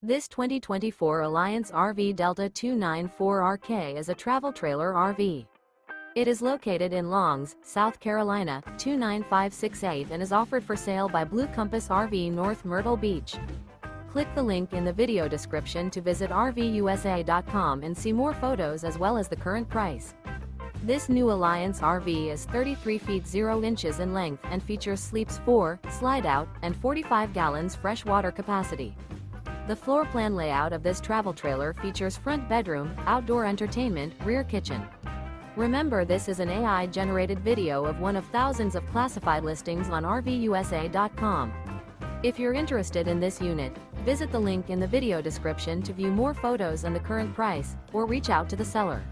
This 2024 Alliance RV Delta 294RK is a travel trailer RV. It is located in Longs, South Carolina, 29568 and is offered for sale by Blue Compass RV North Myrtle Beach. Click the link in the video description to visit RVUSA.com and see more photos as well as the current price. This new Alliance RV is 33 feet 0 inches in length and features sleeps 4, Slideout, and 45 gallons fresh water capacity. The floor plan layout of this travel trailer features front bedroom, outdoor entertainment, rear kitchen. Remember, this is an AI-generated video of one of thousands of classified listings on RVUSA.com. If you're interested in this unit, visit the link in the video description to view more photos and the current price, or reach out to the seller.